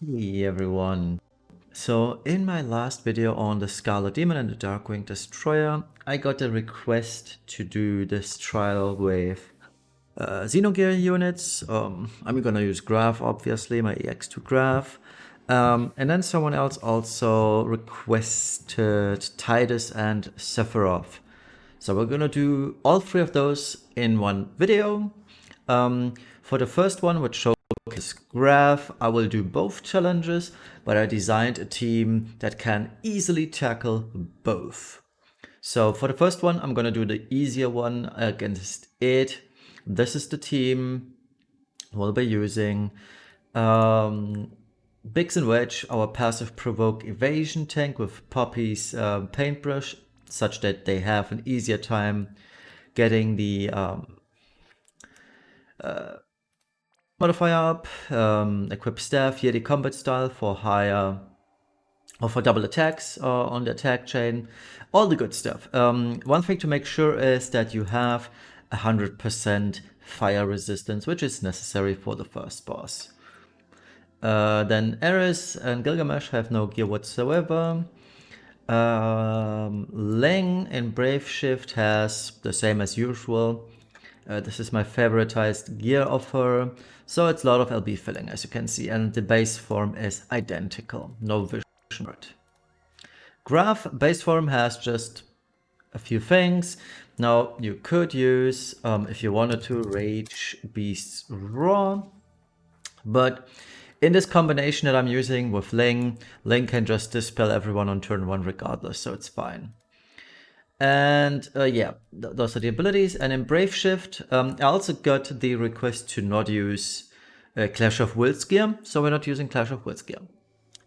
Hey everyone. So in my last video on the Scarlet Demon and the Darkwing Destroyer, I got a request to do this trial with Xenogear units. I'm gonna use Grahf, obviously, my EX2 Grahf. And then someone else also requested Tidus and Sephiroth. So we're gonna do all three of those in one video. For the first one, which showcases Grahf, I will do both challenges, but I designed a team that can easily tackle both. So for the first one, I'm gonna do the easier one against it. This is the team we'll be using. Biggs and Wedge, our passive provoke evasion tank with Poppy's paintbrush, such that they have an easier time getting the modifier up, equip staff, Yeti combat style for higher or for double attacks on the attack chain, all the good stuff. One thing to make sure is that you have 100% fire resistance, which is necessary for the first boss. Then Eris and Gilgamesh have no gear whatsoever. Ling in Brave Shift has the same as usual. This is my favoritized gear of her, so it's a lot of LB filling, as you can see, and the base form is identical, no vision. Grahf base form has just a few things. Now you could use, if you wanted to, Rage Beast Raw, but in this combination that I'm using with Ling can just dispel everyone on turn 1 regardless, so it's fine. And yeah, those are the abilities. And in Brave Shift, I also got the request to not use Clash of Wills gear, so we're not using Clash of Wills gear.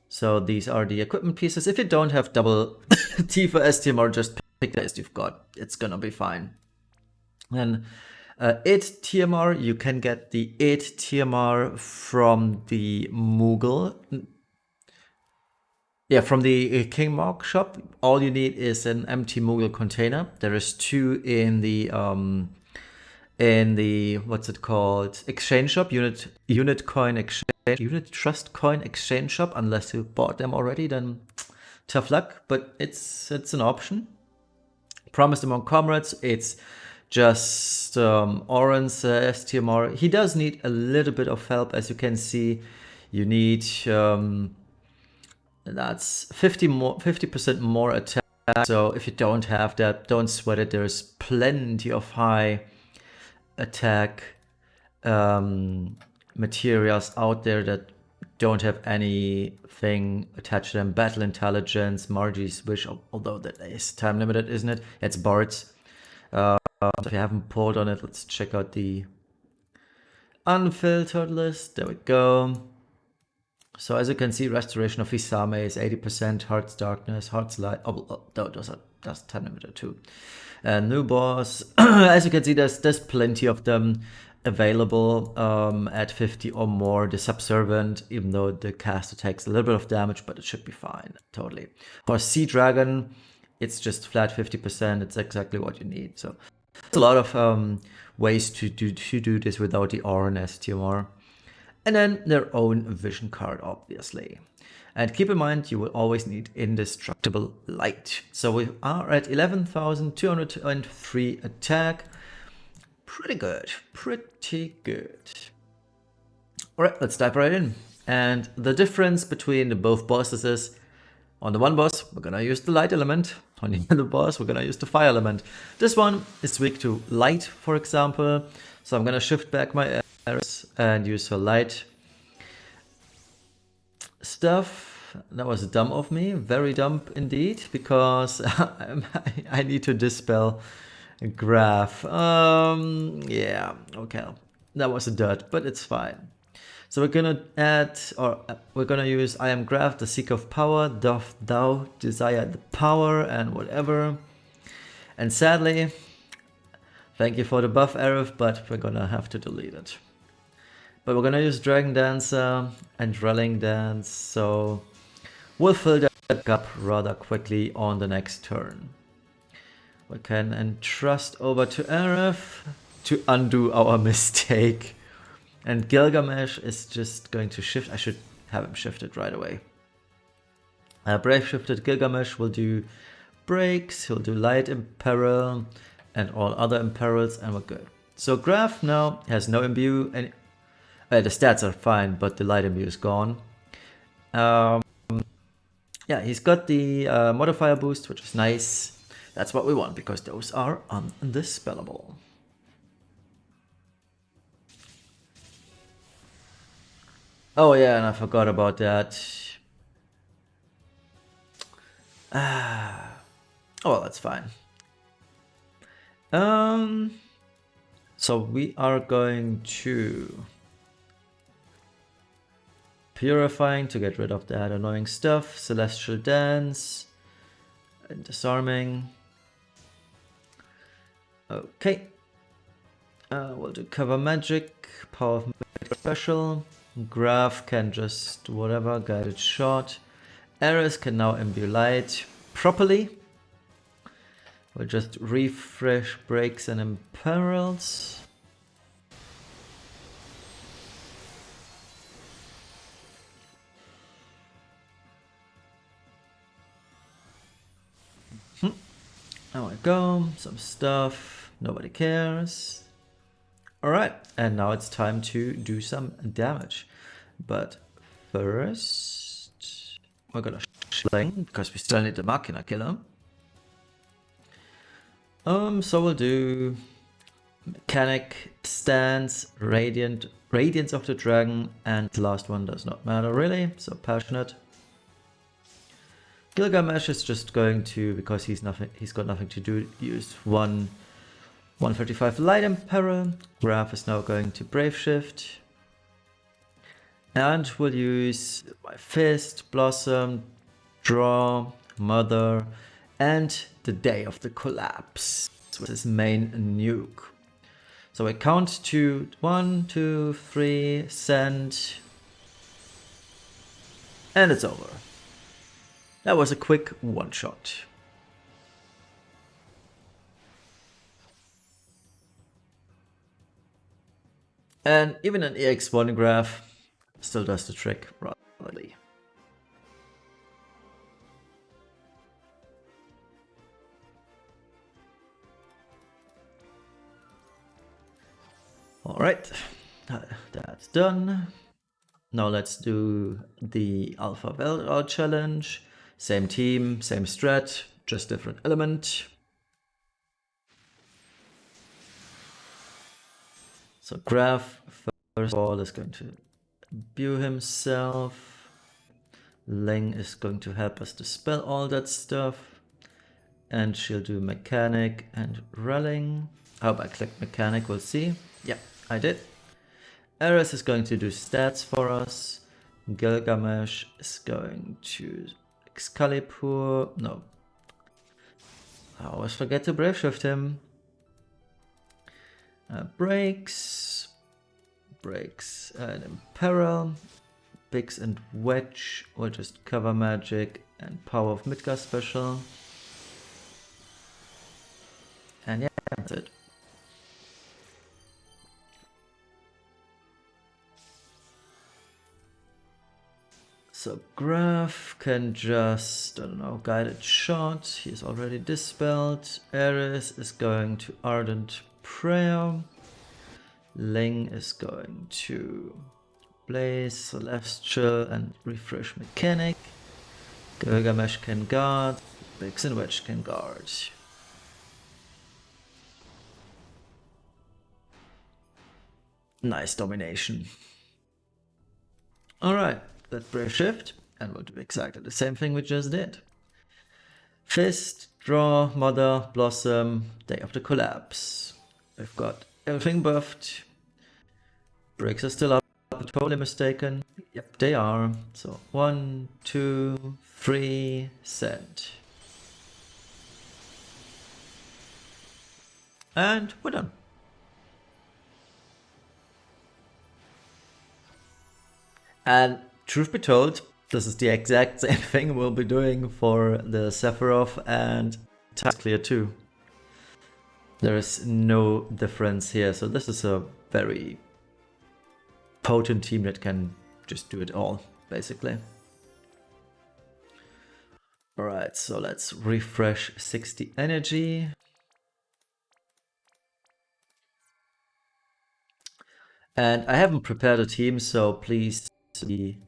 So these are the equipment pieces. If you don't have double T for STMR, just pick the best you've got. It's gonna be fine. And it TMR, you can get the it TMR from the Moogle. Yeah, from the King Mark shop. All you need is an empty Moogle container. There is 2 in the what's it called, exchange shop, unit coin exchange, unit trust coin exchange shop. Unless you bought them already, then tough luck. But it's an option. Promised among comrades. It's just Oren's STMR. He does need a little bit of help, as you can see. You need that's 50% more attack. So if you don't have that, don't sweat it. There's plenty of high attack materials out there that don't have anything attached to them. Battle Intelligence, Margie's Wish, although that is time limited, isn't it? It's Bards. So if you haven't pulled on it, let's check out the unfiltered list. There we go. So as you can see, Restoration of Isame is 80%, Heart's Darkness, Heart's Light, that's time limited too. And new boss, as you can see, there's plenty of them available at 50 or more. The Subservient, even though the caster takes a little bit of damage, but it should be fine, totally. For Sea Dragon, it's just flat 50%, it's exactly what you need. So there's a lot of ways to do this without the Oran STMR. And then their own vision card, obviously. And keep in mind, you will always need indestructible light. So we are at 11,203 attack. Pretty good, pretty good. All right, let's dive right in. And the difference between the both bosses is, on the one boss, we're gonna use the light element. On the other boss, we're gonna use the fire element. This one is weak to light, for example. So I'm gonna shift back my arrows and use her light stuff. That was dumb of me, very dumb indeed, because I need to dispel Grahf. Yeah, okay, that was a dud, but it's fine. So we're gonna add, or we're gonna use I am Grahf, the Seeker of Power, doth thou desire the power, and whatever. And sadly, thank you for the buff, Arif, but we're gonna have to delete it. But we're gonna use Dragon Dancer and Relling Dance, so we'll fill that gap rather quickly on the next turn. We can entrust over to Arif to undo our mistake. And Gilgamesh is just going to shift. I should have him shifted right away. Brave shifted Gilgamesh will do breaks, he'll do light imperil and all other imperils, and we're good. So Grahf now has no imbue, and the stats are fine, but the light imbue is gone. Yeah, he's got the modifier boost, which is nice. That's what we want, because those are undispellable. Oh yeah, and I forgot about that. Oh, well, that's fine. So we are going to Purifying to get rid of that annoying stuff, Celestial Dance, and Disarming. Okay. We'll do Cover Magic, Power of Magic Special. Grahf can just whatever, Guided Shot. Ares can now imbue light properly. We'll just refresh breaks and imperils. There we go, some stuff, nobody cares. Alright, and now it's time to do some damage. But first, we're gonna sling, because we still need the Machina killer. So we'll do Mechanic, Stance, Radiance of the Dragon, and the last one does not matter really, so Passionate. Gilgamesh is just going to, because he's got nothing to do, use 135 Light Imperil. Grahf is now going to Brave Shift. And we'll use my Fist, Blossom, Draw, Mother, and the Day of the Collapse, which is main nuke. So I count to 1, 2, 3, send, and it's over. That was a quick one-shot. And even an EX1 Grahf still does the trick rather. Alright, that's done. Now let's do the Alpha Weltall challenge. Same team, same strat, just different element. So Grahf, first of all, is going to imbue himself. Ling is going to help us dispel all that stuff. And she'll do Mechanic and Rallying. I hope I clicked Mechanic, we'll see. Yep, I did. Ares is going to do stats for us. Gilgamesh is going to Excalibur. No. I always forget to Brave Shift him. Breaks and Imperil. Biggs and Wedge will just Cover Magic and Power of Midgar Special. And yeah, that's it. So Grahf can just, I don't know, Guided Shot. He's already dispelled. Ares is going to Ardent Prayer. Ling is going to Blaze, Celestial, and Refresh Mechanic. Gilgamesh can guard. Biggs and Wedge can guard. Nice domination. Alright. Let's Brave Shift, and we'll do exactly the same thing we just did. Fist, Draw, Mother, Blossom, Day of the Collapse. We've got everything buffed. Breaks are still up, totally mistaken. Yep, they are. So 1, 2, 3, send. And we're done. And truth be told, this is the exact same thing we'll be doing for the Sephiroth and Tidus Clear 2. There is no difference here, so this is a very potent team that can just do it all, basically. basically. Alright, so let's refresh 60 energy. And I haven't prepared a team, so please be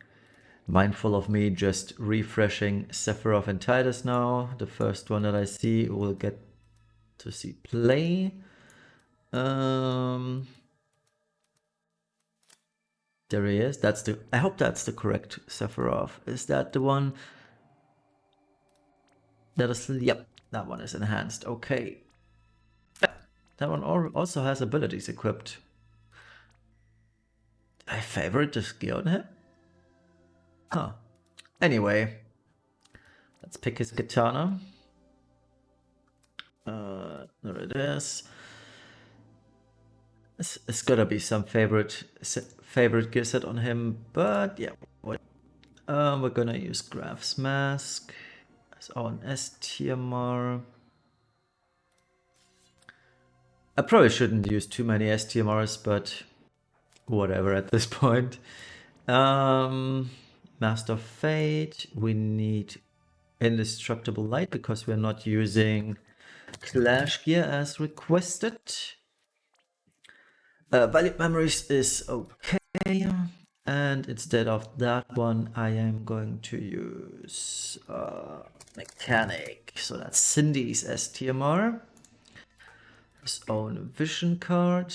mindful of me just refreshing Sephiroth and Tidus now. The first one that I see will get to see play. There he is. I hope that's the correct Sephiroth. Is that the one? Yep, that one is enhanced. Okay. That one also has abilities equipped. I favorite this gear on him? Huh. Anyway, let's pick his katana. There it is. It's gotta be some favorite gear set on him, but yeah. We're gonna use Grahf's mask as our STMR. I probably shouldn't use too many STMRs, but whatever at this point. Master of Fate. We need Indestructible Light because we're not using Clash gear as requested. Valued Memories is okay. And instead of that one, I am going to use Mechanic. So that's Cindy's STMR. His own vision card.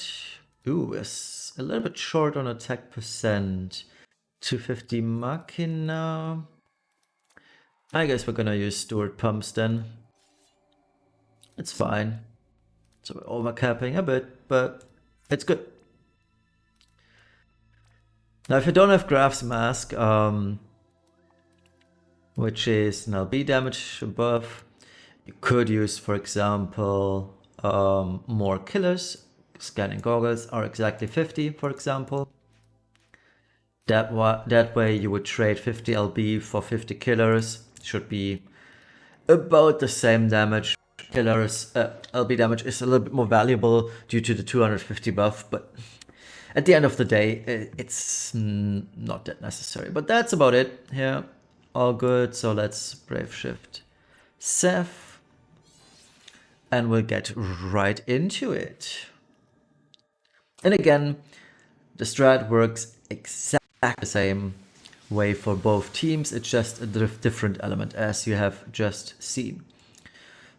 Ooh, it's a little bit short on attack percent. 250 Machina. I guess we're gonna use Steward Pumps then. It's fine. So we're overcapping a bit, but it's good. Now if you don't have Grahf's mask, which is an LB damage buff, you could use, for example, more killers. Scanning goggles are exactly 50, for example. That way you would trade 50 LB for 50 killers. Should be about the same damage. Killers LB damage is a little bit more valuable due to the 250 buff, but at the end of the day, it's not that necessary. But that's about it here. All good. So let's Brave Shift Seph, and we'll get right into it. And again, the strat works exactly the same way for both teams. It's just a different element, as you have just seen.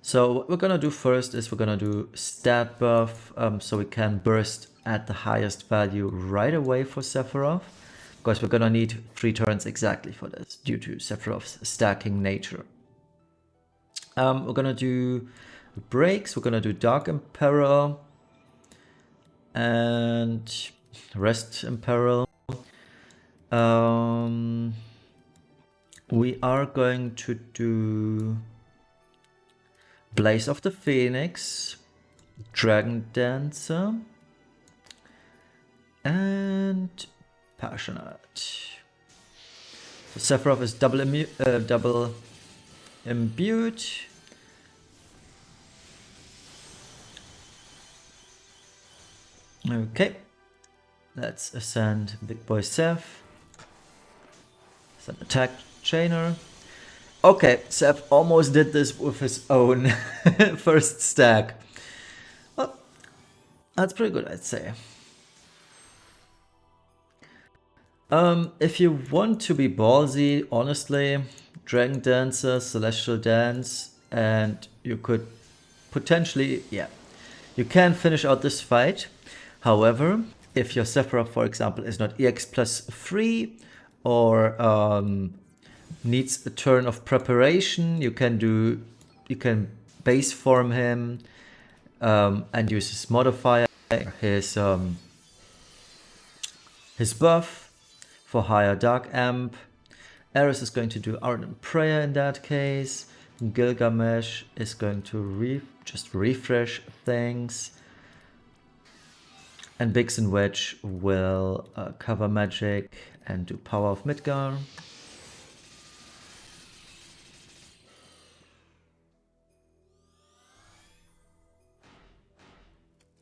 So what we're gonna do first is we're gonna do stat buff, so we can burst at the highest value right away for Sephiroth, because we're gonna need 3 turns exactly for this due to Sephiroth's stacking nature. We're gonna do breaks. We're gonna do Dark Imperil and Rest Imperil. We are going to do Blaze of the Phoenix, Dragon Dancer, and Passionate. So Sephiroth is double imbued. Okay, let's ascend Big Boy Seph. Some attack chainer. Okay, Seph almost did this with his own first stack. Well, that's pretty good, I'd say. If you want to be ballsy, honestly, Dragon Dancer, Celestial Dance, and you could potentially, you can finish out this fight. However, if your Sephiroth, for example, is not EX plus 3 or needs a turn of preparation, you can base form him and use his modifier, his buff for higher Dark Amp. Ares is going to do Ardent Prayer in that case. Gilgamesh is going to just refresh things. And Vixen Wedge will cover magic and do Power of Midgar.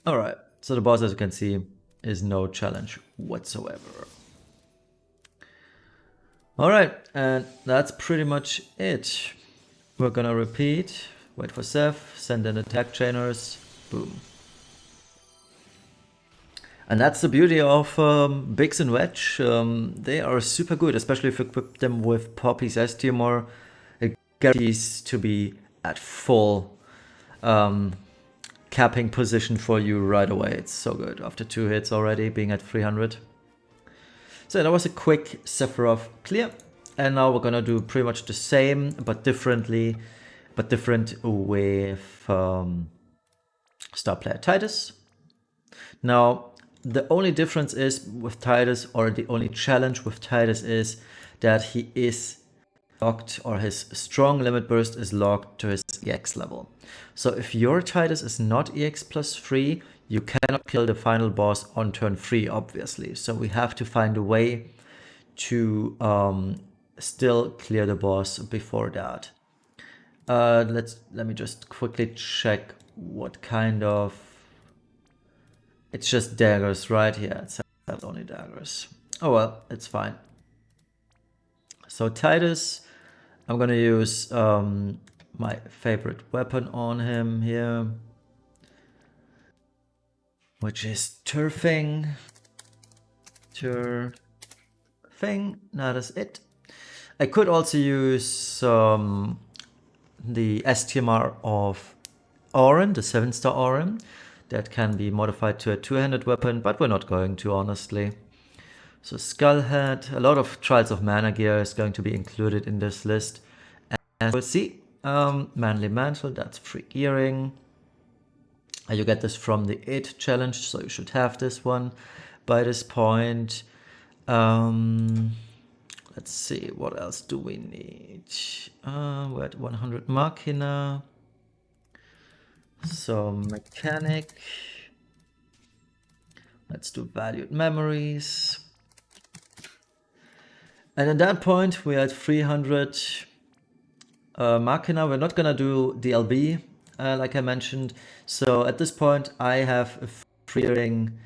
Alright, so the boss, as you can see, is no challenge whatsoever. Alright, and that's pretty much it. We're gonna repeat, wait for Seph, send in attack chainers, boom. And that's the beauty of Biggs and Wedge. They are super good, especially if you equip them with Poppy's STMR. It guarantees to be at full capping position for you right away. It's so good after 2 hits already, being at 300. So that was a quick Sephiroth clear. And now we're gonna do pretty much the same, but different with star player Tidus. Now, the only difference is with Tidus, or the only challenge with Tidus is that he is locked, or his strong limit burst is locked to his EX level. So if your Tidus is not EX plus 3, you cannot kill the final boss on turn 3, obviously. So we have to find a way to still clear the boss before that. Let me just quickly check what kind of... It's just daggers, right? Yeah, it's only daggers. Oh well, it's fine. So Tidus, I'm gonna use my favorite weapon on him here, which is turfing. That is it. I could also use the STMR of Auron, the 7-star Auron. That can be modified to a 2-handed weapon, but we're not going to, honestly. So Skullhead, a lot of Trials of Mana gear is going to be included in this list. As we'll see, Manly Mantle, that's free gearing. You get this from the 8 challenge, so you should have this one by this point. Let's see, what else do we need? We're at 100 Machina. So Mechanic. Let's do Valued Memories. And at that point, we're at 300 Machina. We're not gonna do DLB, like I mentioned. So at this point, I have freeing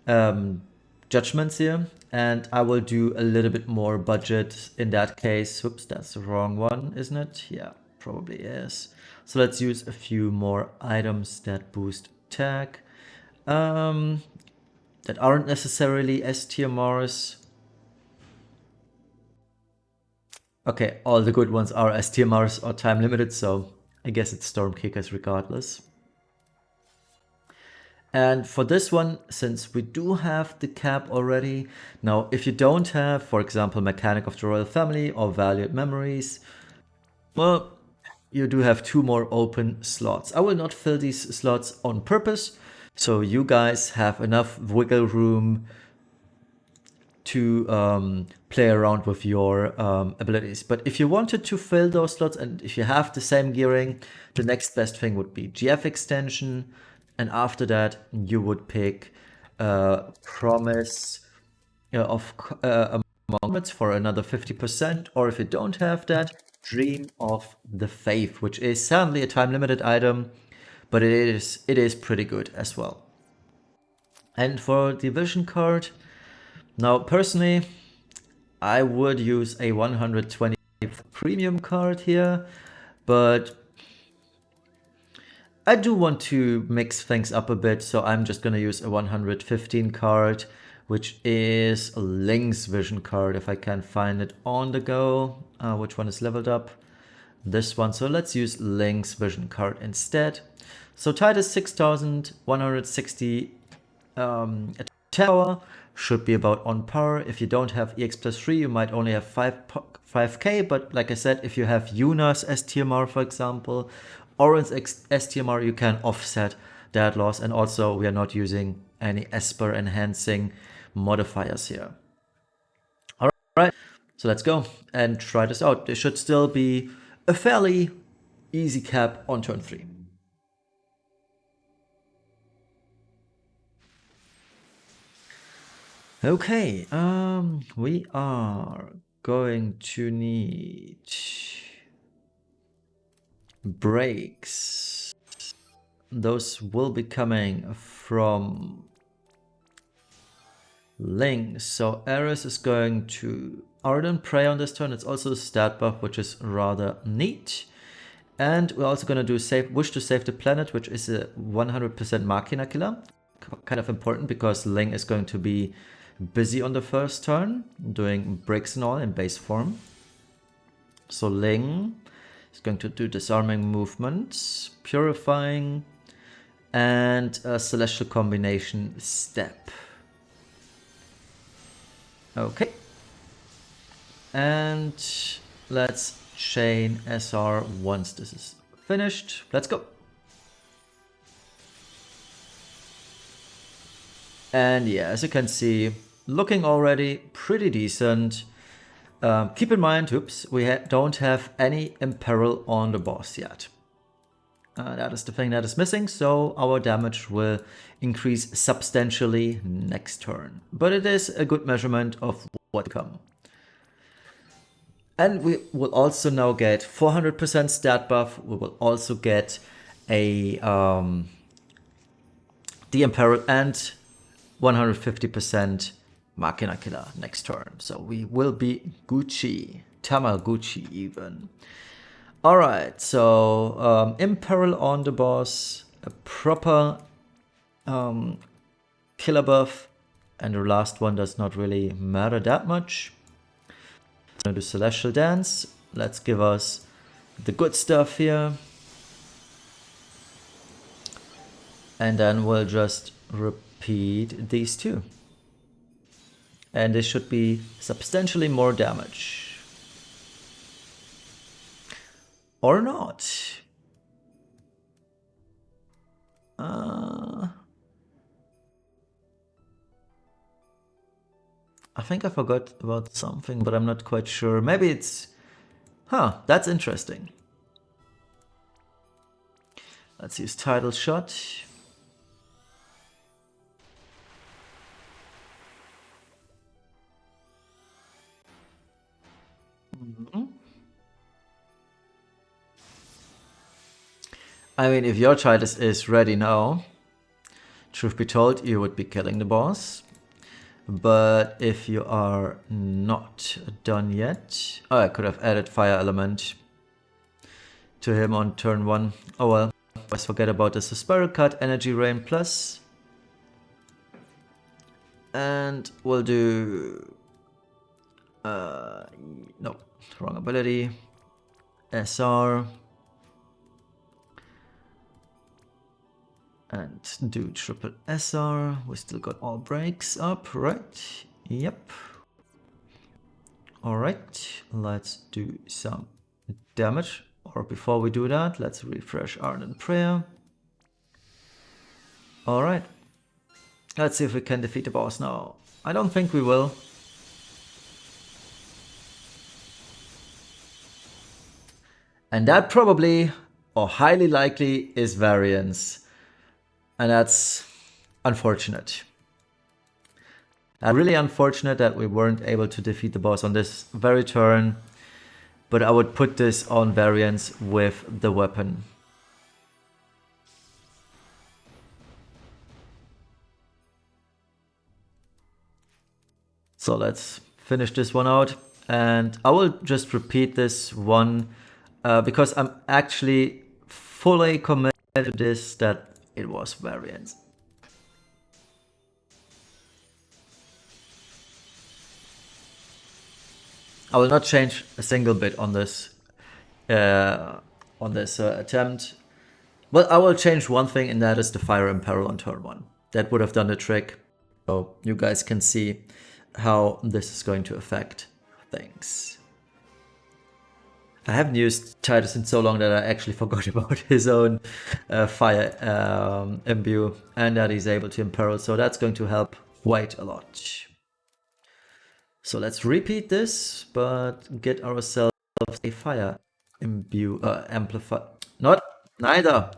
judgments here, and I will do a little bit more budget in that case. Oops, that's the wrong one, isn't it? Yeah, probably is. So let's use a few more items that boost attack, that aren't necessarily STMRs. Okay, all the good ones are STMRs or time limited, so I guess it's Storm Kickers regardless. And for this one, since we do have the cap already, now if you don't have, for example, Mechanic of the Royal Family or Valued Memories, well, you do have 2 more open slots. I will not fill these slots on purpose, so you guys have enough wiggle room to play around with your abilities. But if you wanted to fill those slots, and if you have the same gearing, the next best thing would be GF extension, and after that you would pick Promise of Moments for another 50%, or if you don't have that, Dream of the Faith, which is sadly a time limited item, but it is pretty good as well. And for the vision card, now personally, I would use a 120 premium card here, but I do want to mix things up a bit, so I'm just gonna use a 115 card, which is a Link's vision card, if I can find it on the go. Which one is leveled up? This one. So let's use Link's vision card instead. So Tidus 6160 attack power, should be about on par. If you don't have EX plus 3, you might only have 5k, but like I said, if you have Yuna's STMR, for example, Auron's STMR, you can offset that loss. And also we are not using any Esper enhancing modifiers here. All right, so let's go and try this out. There should still be a fairly easy cap on turn 3. Okay, we are going to need breaks. Those will be coming from Link. So Ares is going to Ardent Prey on this turn. It's also a stat buff, which is rather neat. And we're also going to do Wish to Save the Planet, which is a 100% Machina killer. Kind of important because Ling is going to be busy on the first turn, doing breaks and all in base form. So Ling is going to do Disarming Movement, Purifying, and a Celestial Combination Step. Okay. And let's chain SR once this is finished. Let's go. And yeah, as you can see, looking already pretty decent. Keep in mind, oops, we don't have any Imperil on the boss yet. That is the thing that is missing, so our damage will increase substantially next turn. But it is a good measurement of what to come. And we will also now get 400% stat buff. We will also get a de-imperil and 150% Machina killer next turn. So we will be Gucci, Tamaguchi even. Alright, so Imperil on the boss, a proper killer buff, and the last one does not really matter that much. Going to do Celestial Dance. Let's give us the good stuff here. And then we'll just repeat these two. And this should be substantially more damage. Or not. I think I forgot about something, but I'm not quite sure. Maybe it's... that's interesting. Let's use Title Shot. I mean, if your Tidus is ready now, truth be told, you would be killing the boss. But if you are not done yet... Oh, I could have added Fire Element to him on turn 1. Oh well, always forget about this. So Spiral Cut, Energy Rain Plus. And we'll do... no, wrong ability. SR. And do triple SR. We still got all breaks up, right? Yep. Alright, let's do some damage. Or before we do that, let's refresh Ardent Prayer. Alright. Let's see if we can defeat the boss now. I don't think we will. And that probably, or highly likely, is variance. And that's unfortunate. Really unfortunate that we weren't able to defeat the boss on this very turn. But I would put this on variance with the weapon. So let's finish this one out. And I will just repeat this one because I'm actually fully committed to this that it was variance. I will not change a single bit on this attempt. Well, I will change one thing, and that is the Fire Imperil on turn 1. That would have done the trick. So you guys can see how this is going to affect things. I haven't used Tidus in so long that I actually forgot about his own fire imbue and that he's able to imperil, so that's going to help quite a lot. So let's repeat this, but get ourselves a fire imbue amplify. Neither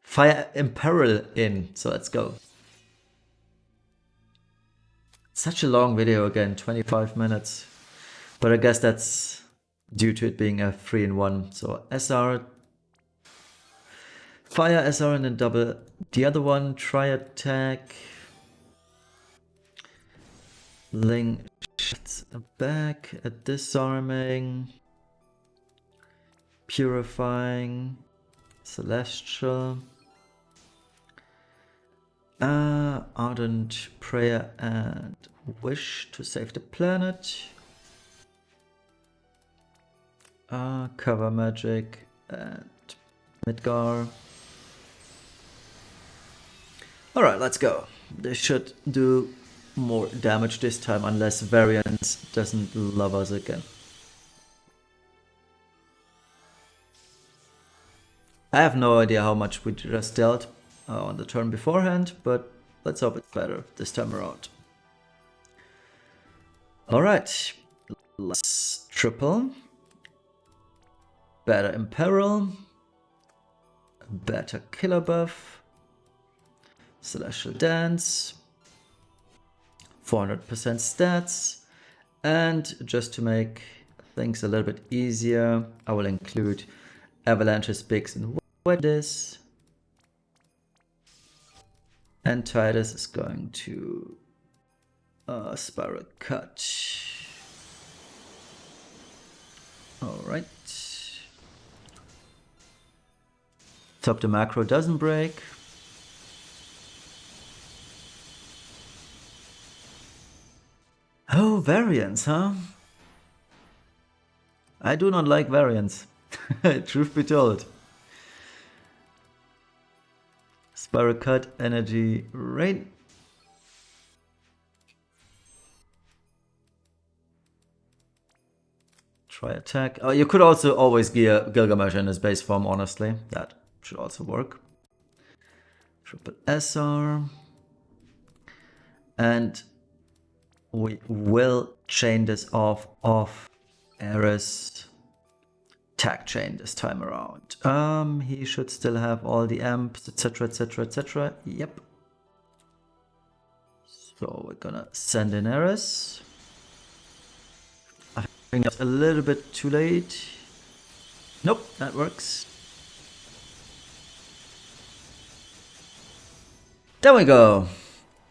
fire imperil in. So let's go. Such a long video again, 25 minutes, but I guess that's due to it being a 3-in-1. So SR, fire SR, and then double the other one. Try attack, Ling It's back at disarming, purifying, celestial, ardent prayer and wish to save the planet, cover magic and Midgar. Alright, let's go. They should do more damage this time unless Variance doesn't love us again. I have no idea how much we just dealt on the turn beforehand, but let's hope it's better this time around. Alright, let's triple. Better Imperil. Better Killer buff. Celestial Dance. 400% stats. And just to make things a little bit easier, I will include Avalanche's Bigs and Wedges. And Tidus is going to Spiral Cut. Alright. Top the macro doesn't break. Oh, Variance, huh? I do not like Variance. Truth be told. Spiral Cut, Energy, Rain. Try attack. Oh, you could also always gear Gilgamesh in his base form, honestly. That should also work. Triple SR. And we will chain this off Ares tag chain this time around. He should still have all the amps, etc, etc, etc. Yep. So we're gonna send in Ares. I think that's a little bit too late. Nope, that works. There we go.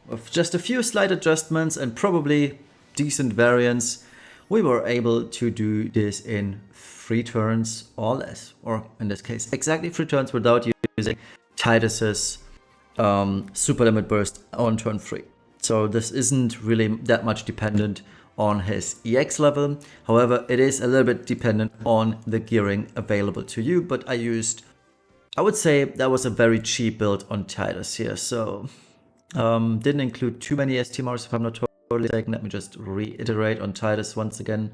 With just a few slight adjustments and probably decent variance, we were able to do this in 3 turns or less, or in this case exactly 3 turns without using Tidus's super limit burst on turn 3. So this isn't really that much dependent on his EX level. However, it is a little bit dependent on the gearing available to you, but I would say that was a very cheap build on Tidus here, so didn't include too many STMRs if I'm not totally mistaken. Let me just reiterate on Tidus once again.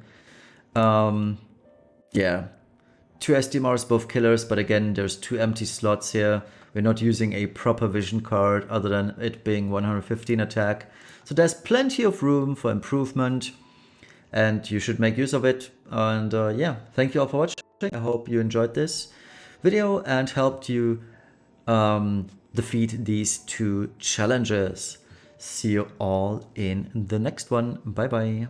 Yeah, 2 STMRs, both killers, but again, there's 2 empty slots here. We're not using a proper vision card other than it being 115 attack. So there's plenty of room for improvement and you should make use of it. And yeah, thank you all for watching. I hope you enjoyed this video and helped you defeat these 2 challenges. See you all in the next one. Bye bye.